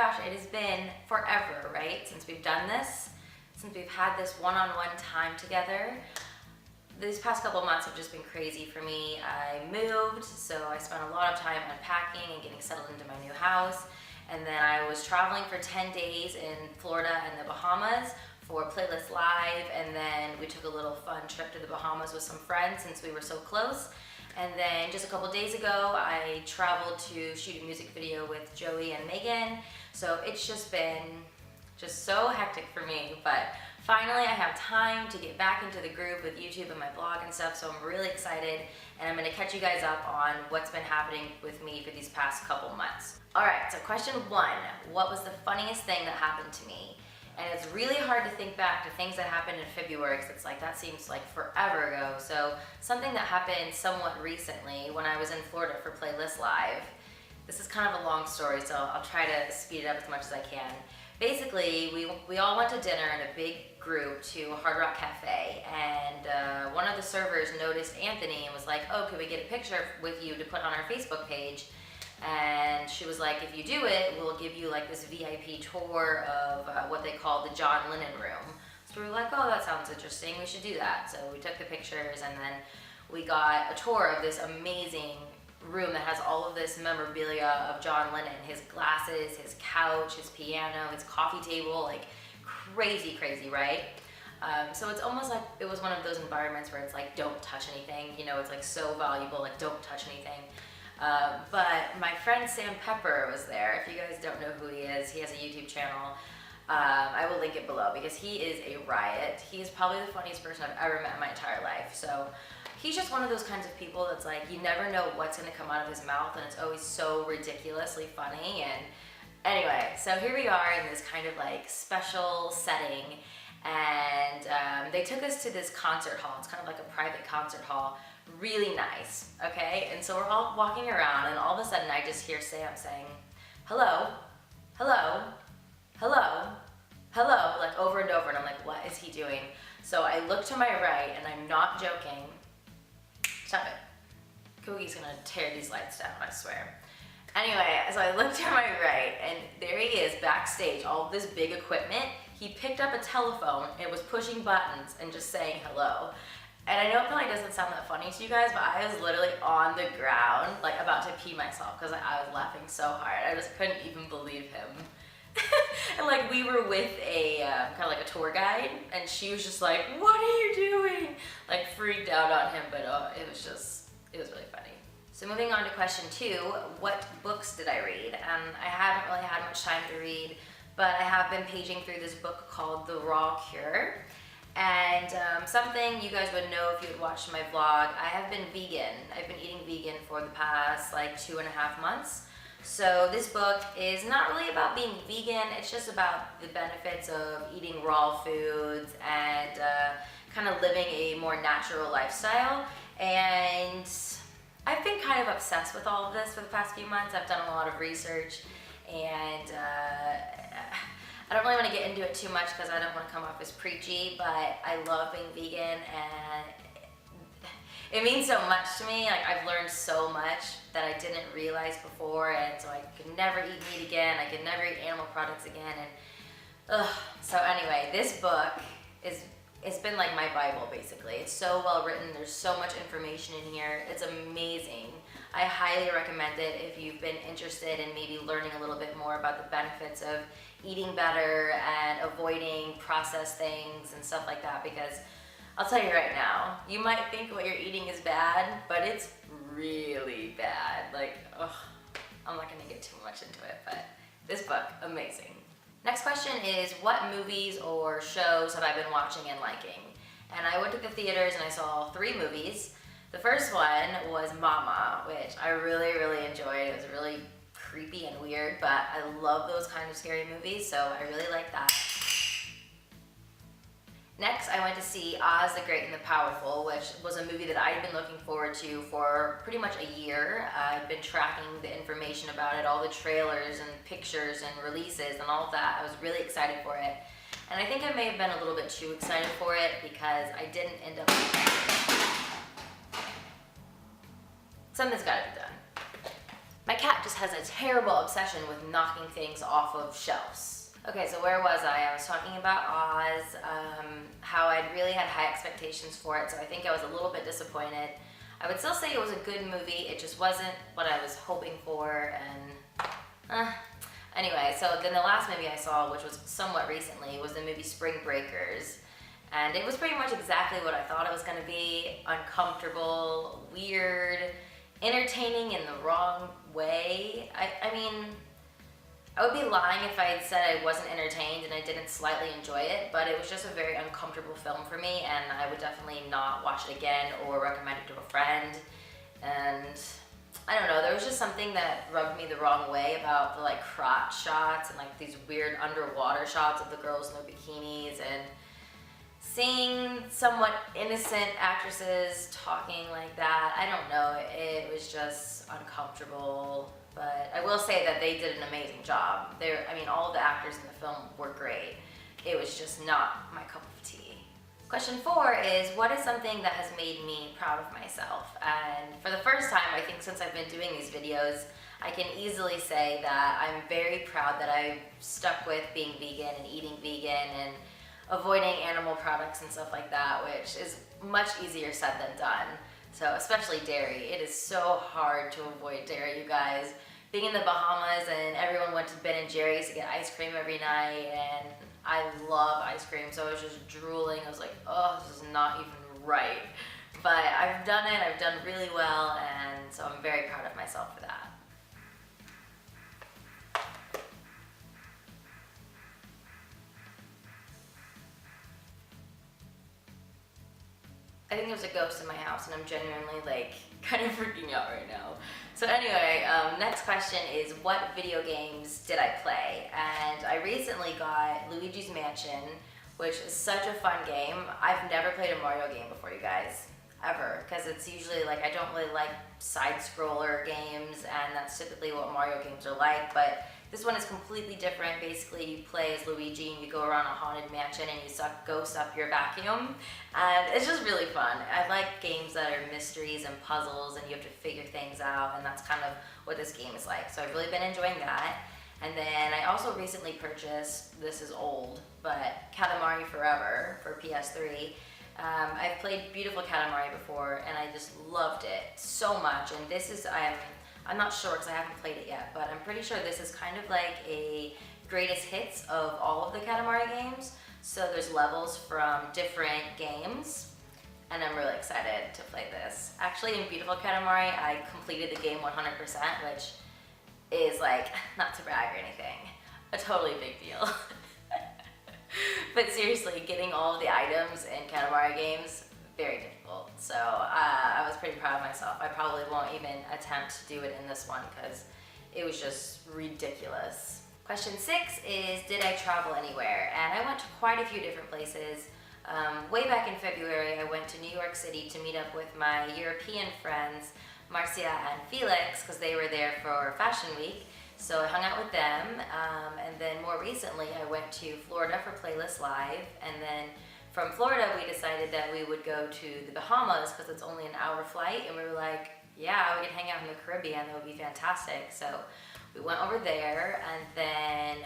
gosh, it has been forever, right? Since we've done this, since we've had this one-on-one time together. These past couple months have just been crazy for me. I moved, so I spent a lot of time unpacking and getting settled into my new house. And then I was traveling for 10 days in Florida and the Bahamas for Playlist Live, and then we took a little fun trip to the Bahamas with some friends since we were so close. And then just a couple days ago, I traveled to shoot a music video with Joey and Megan. So it's just been so hectic for me, but finally I have time to get back into the groove with YouTube and my blog and stuff, so I'm really excited, and I'm gonna catch you guys up on what's been happening with me for these past couple months. All right, so question one, what was the funniest thing that happened to me? And it's really hard to think back to things that happened in February, because it's like, that seems like forever ago. So something that happened somewhat recently when I was in Florida for Playlist Live. This is kind of a long story, so I'll try to speed it up as much as I can. Basically, we all went to dinner in a big group to Hard Rock Cafe, and one of the servers noticed Anthony and was like, oh, could we get a picture with you to put on our Facebook page? And she was like, if you do it, we'll give you like this VIP tour of what they call the John Lennon room. So we were like, oh, that sounds interesting, we should do that. So we took the pictures, and then we got a tour of this amazing room that has all of this memorabilia of John Lennon, his glasses, his couch, his piano, his coffee table, like crazy, right? So it's almost like it was one of those environments where it's like, don't touch anything, you know, it's like so valuable, like don't touch anything. But my friend Sam Pepper was there. If you guys don't know who he is, he has a YouTube channel. I will link it below because he is a riot. He is probably the funniest person I've ever met in my entire life. So he's just one of those kinds of people that's like, you never know what's going to come out of his mouth, and it's always so ridiculously funny. And anyway, so here we are in this kind of like special setting, and they took us to this concert hall. It's kind of like a private concert hall, really nice, okay? And so we're all walking around, and all of a sudden I just hear Sam saying, hello, hello, hello, hello, like over and over, and I'm like, what is he doing? So I look to my right, and I'm not joking. Stop it. Kogi's gonna tear these lights down, I swear. Anyway, so I look to my right, and there he is backstage, all of this big equipment. He picked up a telephone and was pushing buttons and just saying hello. And I know it probably doesn't sound that funny to you guys, but I was literally on the ground, like about to pee myself because I was laughing so hard. I just couldn't even believe him. And like we were with a kind of like a tour guide, and she was just like, what are you doing? Like freaked out on him, but it was really funny. So moving on to question two, what books did I read? I haven't really had much time to read, but I have been paging through this book called The Raw Cure. And something you guys would know if you had watched my vlog, I have been vegan. I've been eating vegan for the past like 2.5 months. So this book is not really about being vegan, it's just about the benefits of eating raw foods and kind of living a more natural lifestyle. And I've been kind of obsessed with all of this for the past few months. I've done a lot of research, and I don't really want to get into it too much because I don't want to come off as preachy, but I love being vegan, and it means so much to me. Like I've learned so much that I didn't realize before, and so I could never eat meat again. I could never eat animal products again, and so anyway, this book it's been like my Bible basically. It's so well written. There's so much information in here. It's amazing. I highly recommend it if you've been interested in maybe learning a little bit more about the benefits of eating better and avoiding processed things and stuff like that, because I'll tell you right now, you might think what you're eating is bad, but it's really bad. Like, I'm not gonna get too much into it, but this book, amazing. Next question is, what movies or shows have I been watching and liking? And I went to the theaters and I saw 3 movies. The first one was Mama, which I really, really enjoyed. It was really creepy and weird, but I love those kind of scary movies, so I really like that. Next, I went to see Oz the Great and the Powerful, which was a movie that I had been looking forward to for pretty much a year. I'd been tracking the information about it, all the trailers and pictures and releases and all of that. I was really excited for it. And I think I may have been a little bit too excited for it because I didn't end up... Something's gotta be done. My cat just has a terrible obsession with knocking things off of shelves. Okay, so where was I? I was talking about Oz, how I'd really had high expectations for it, so I think I was a little bit disappointed. I would still say it was a good movie, it just wasn't what I was hoping for, and anyway, so then the last movie I saw, which was somewhat recently, was the movie Spring Breakers. And it was pretty much exactly what I thought it was going to be. Uncomfortable, weird, entertaining in the wrong way. I mean, I would be lying if I had said I wasn't entertained and I didn't slightly enjoy it, but it was just a very uncomfortable film for me, and I would definitely not watch it again or recommend it to a friend. And I don't know, there was just something that rubbed me the wrong way about the like crotch shots and like these weird underwater shots of the girls in their bikinis, and seeing somewhat innocent actresses talking like that. I don't know, it was just uncomfortable, but I will say that they did an amazing job. I mean, all of the actors in the film were great. It was just not my cup of tea. Question 4 is, what is something that has made me proud of myself? And for the first time, I think since I've been doing these videos, I can easily say that I'm very proud that I stuck with being vegan and eating vegan and avoiding animal products and stuff like that, which is much easier said than done. So especially dairy. It is so hard to avoid dairy, you guys. Being in the Bahamas and everyone went to Ben & Jerry's to get ice cream every night, and I love ice cream, so I was just drooling. I was like, oh, this is not even right. But I've done it, I've done really well, and so I'm very proud of myself for that. I think there's a ghost in my house, and I'm genuinely like kind of freaking out right now. So anyway, next question is, what video games did I play? And I recently got Luigi's Mansion, which is such a fun game. I've never played a Mario game before, you guys, ever, because it's usually like, I don't really like side-scroller games, and that's typically what Mario games are like, but this one is completely different. Basically, you play as Luigi and you go around a haunted mansion and you suck ghosts up your vacuum. And it's just really fun. I like games that are mysteries and puzzles and you have to figure things out, and that's kind of what this game is like. So I've really been enjoying that. And then I also recently purchased, this is old, but Katamari Forever for PS3. I've played Beautiful Katamari before and I just loved it so much. And this is, I'm not sure because I haven't played it yet, but I'm pretty sure this is kind of like a greatest hits of all of the Katamari games. So there's levels from different games, and I'm really excited to play this. Actually, in Beautiful Katamari, I completed the game 100%, which is like, not to brag or anything, a totally big deal. But seriously, getting all of the items in Katamari games, very difficult. So I was pretty proud of myself. I probably won't even attempt to do it in this one because it was just ridiculous. Question 6 is, did I travel anywhere? And I went to quite a few different places. Way back in February, I went to New York City to meet up with my European friends, Marcia and Felix, because they were there for Fashion Week. So I hung out with them, and then more recently I went to Florida for Playlist Live, and then from Florida, we decided that we would go to the Bahamas because it's only an hour flight, and we were like, yeah, we could hang out in the Caribbean, that would be fantastic. So we went over there and then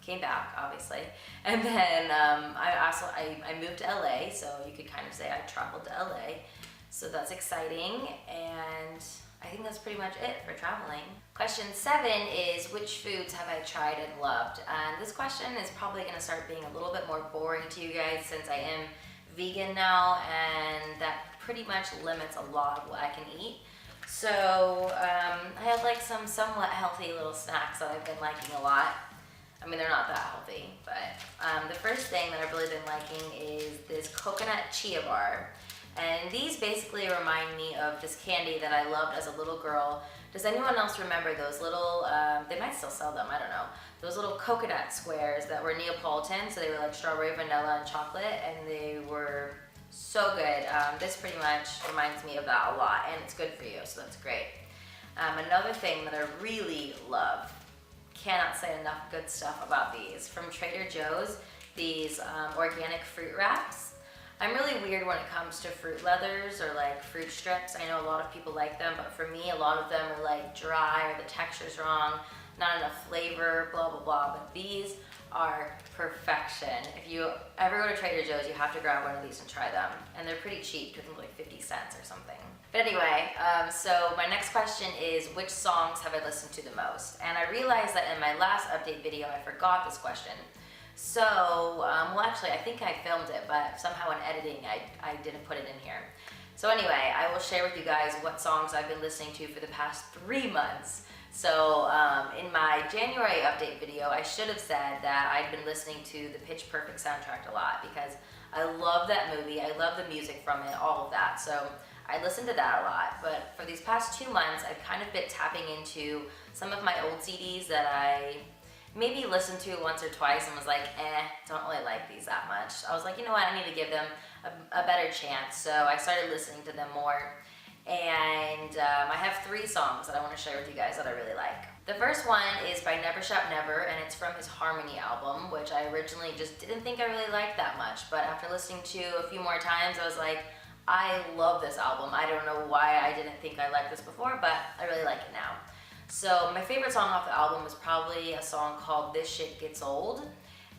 came back, obviously. And then I moved to LA, so you could kind of say I traveled to LA. So that's exciting, and I think that's pretty much it for traveling. Question 7 is, which foods have I tried and loved? And this question is probably going to start being a little bit more boring to you guys since I am vegan now, and that pretty much limits a lot of what I can eat. So I have like some somewhat healthy little snacks that I've been liking a lot. I mean, they're not that healthy, but the first thing that I've really been liking is this coconut chia bar. And these basically remind me of this candy that I loved as a little girl. Does anyone else remember those little, they might still sell them, I don't know, those little coconut squares that were Neapolitan, so they were like strawberry, vanilla, and chocolate, and they were so good. This pretty much reminds me of that a lot, and it's good for you, so that's great. Another thing that I really love, cannot say enough good stuff about these, from Trader Joe's, these organic fruit wraps. I'm really weird when it comes to fruit leathers or like fruit strips. I know a lot of people like them, but for me, a lot of them are like dry or the texture's wrong, not enough flavor, blah, blah, blah. But these are perfection. If you ever go to Trader Joe's, you have to grab one of these and try them. And they're pretty cheap, because they're like 50 cents or something. But anyway, so my next question is, which songs have I listened to the most? And I realized that in my last update video, I forgot this question. So, well actually I think I filmed it, but somehow in editing I didn't put it in here. So anyway, I will share with you guys what songs I've been listening to for the past 3 months. So in my January update video, I should have said that I'd been listening to the Pitch Perfect soundtrack a lot because I love that movie, I love the music from it, all of that. So I listened to that a lot, but for these past 2 months, I've kind of been tapping into some of my old CDs that I maybe listened to once or twice and was like, don't really like these that much. I was like, you know what, I need to give them a better chance. So I started listening to them more. And I have 3 songs that I want to share with you guys that I really like. The first one is by Never Shout Never, and it's from his Harmony album, which I originally just didn't think I really liked that much. But after listening to a few more times, I was like, I love this album. I don't know why I didn't think I liked this before, but I really like it now. So my favorite song off the album is probably a song called This Shit Gets Old.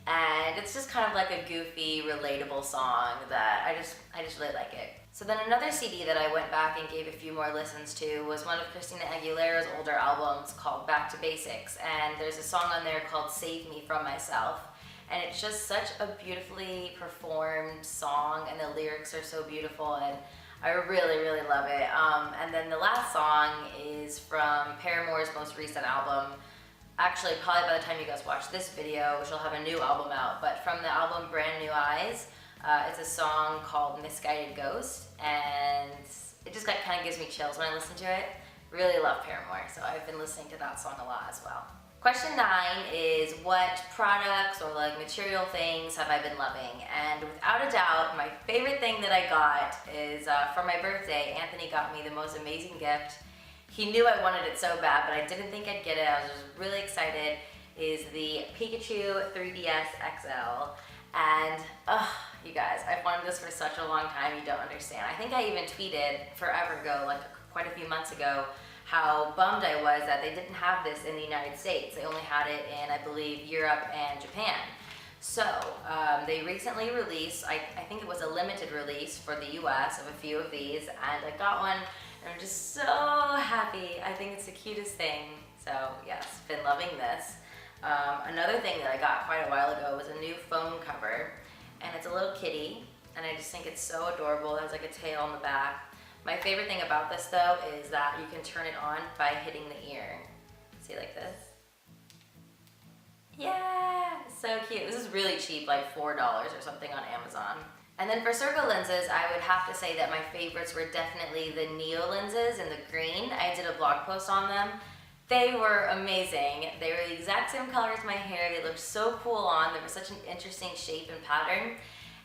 And it's just kind of like a goofy, relatable song that I just really like it. So then another CD that I went back and gave a few more listens to was one of Christina Aguilera's older albums called Back to Basics. And there's a song on there called Save Me From Myself. And it's just such a beautifully performed song, and the lyrics are so beautiful, and I really, really love it. And then the last song is from Paramore's most recent album. Actually, probably by the time you guys watch this video, she'll have a new album out. But from the album Brand New Eyes, it's a song called Misguided Ghost. And it just kind of gives me chills when I listen to it. Really love Paramore, so I've been listening to that song a lot as well. Question 9 is, what products or like material things have I been loving? And without a doubt, my favorite thing that I got is for my birthday, Anthony got me the most amazing gift. He knew I wanted it so bad, but I didn't think I'd get it. I was just really excited. Is the Pikachu 3DS XL. And, you guys, I've wanted this for such a long time, you don't understand. I think I even tweeted forever ago, like quite a few months ago, how bummed I was that they didn't have this in the United States. They only had it in, I believe, Europe and Japan. So, they recently released, I think it was a limited release for the US of a few of these, and I got one, and I'm just so happy. I think it's the cutest thing. So, yes, been loving this. Another thing that I got quite a while ago was a new phone cover, and it's a little kitty, and I just think it's so adorable. It has like a tail on the back. My favorite thing about this though is that you can turn it on by hitting the ear. See, like this? Yeah, so cute. This is really cheap, like $4 or something on Amazon. And then for circle lenses, I would have to say that my favorites were definitely the Neo lenses in the green. I did a blog post on them. They were amazing. They were the exact same color as my hair. They looked so cool on. They were such an interesting shape and pattern.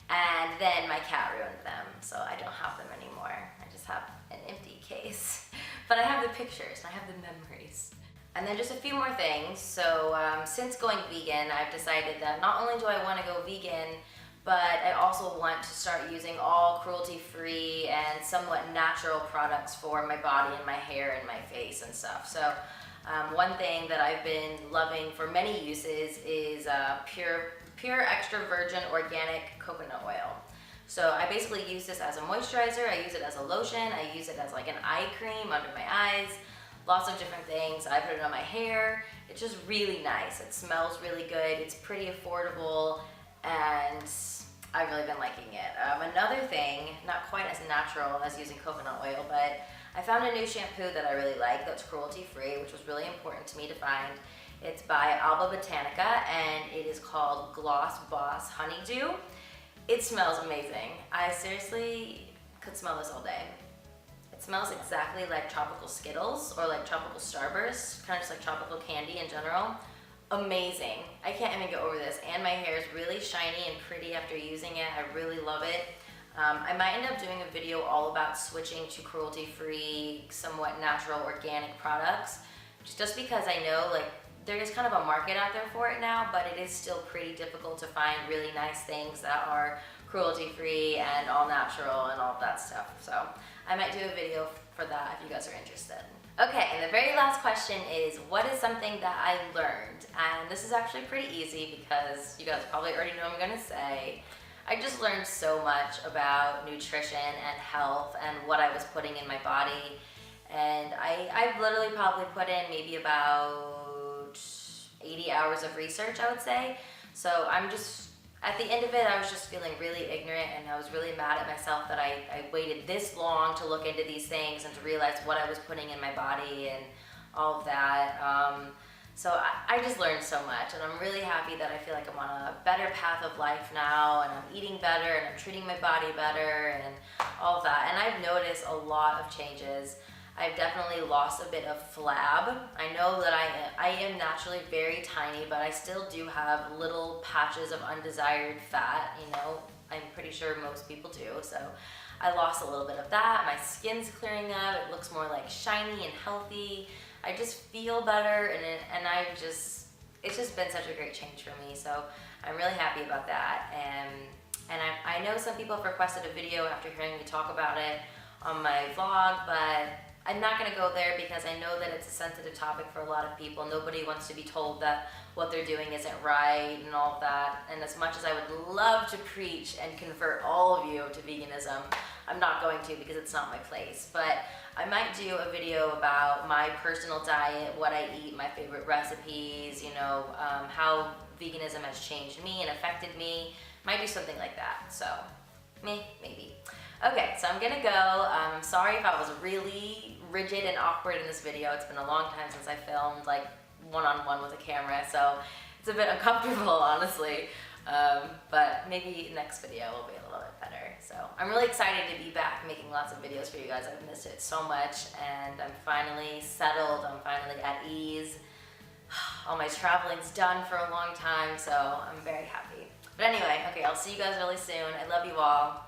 And then my cat ruined them, so I don't have them anymore. I just have an empty case. But I have the pictures, and I have the memories. And then just a few more things. So since going vegan, I've decided that not only do I want to go vegan, but I also want to start using all cruelty-free and somewhat natural products for my body and my hair and my face and stuff. So one thing that I've been loving for many uses is pure extra virgin organic coconut oil. So I basically use this as a moisturizer, I use it as a lotion, I use it as like an eye cream under my eyes, lots of different things. I put it on my hair. It's just really nice. It smells really good. It's pretty affordable, and I've really been liking it. Another thing, not quite as natural as using coconut oil, but I found a new shampoo that I really like that's cruelty-free, which was really important to me to find. It's by Alba Botanica, and it is called Gloss Boss Honeydew. It smells amazing. I seriously could smell this all day. It smells exactly like tropical Skittles or like tropical Starburst, kind of just like tropical candy in general. Amazing. I can't even get over this. And my hair is really shiny and pretty after using it. I really love it. I might end up doing a video all about switching to cruelty-free, somewhat natural, organic products, just because I know like there is kind of a market out there for it now, but it is still pretty difficult to find really nice things that are cruelty-free and all natural and all of that stuff. So I might do a video for that if you guys are interested. Okay, and the very last question is, what is something that I learned? And this is actually pretty easy because you guys probably already know what I'm gonna say. I just learned so much about nutrition and health and what I was putting in my body. And I've literally probably put in maybe about 80 hours of research, I would say. So I'm just, at the end of it, I was just feeling really ignorant, and I was really mad at myself that I waited this long to look into these things and to realize what I was putting in my body and all of that. So I just learned so much, and I'm really happy that I feel like I'm on a better path of life now, and I'm eating better, and I'm treating my body better, and all of that. And I've noticed a lot of changes. I've definitely lost a bit of flab. I know that I am naturally very tiny, but I still do have little patches of undesired fat, you know. I'm pretty sure most people do. So I lost a little bit of that. My skin's clearing up. It looks more like shiny and healthy. I just feel better, and it's just been such a great change for me. So I'm really happy about that. And I know some people have requested a video after hearing me talk about it on my vlog, but I'm not going to go there because I know that it's a sensitive topic for a lot of people. Nobody wants to be told that what they're doing isn't right and all of that. And as much as I would love to preach and convert all of you to veganism, I'm not going to because it's not my place. But I might do a video about my personal diet, what I eat, my favorite recipes, you know, how veganism has changed me and affected me. Might do something like that. So, maybe. Okay, so I'm gonna go. I'm sorry if I was really rigid and awkward in this video. It's been a long time since I filmed like one-on-one with a camera, so it's a bit uncomfortable, honestly. But maybe next video will be a little bit better. So I'm really excited to be back making lots of videos for you guys. I've missed it so much, and I'm finally settled. I'm finally at ease. All my traveling's done for a long time, so I'm very happy. But anyway, okay, I'll see you guys really soon. I love you all.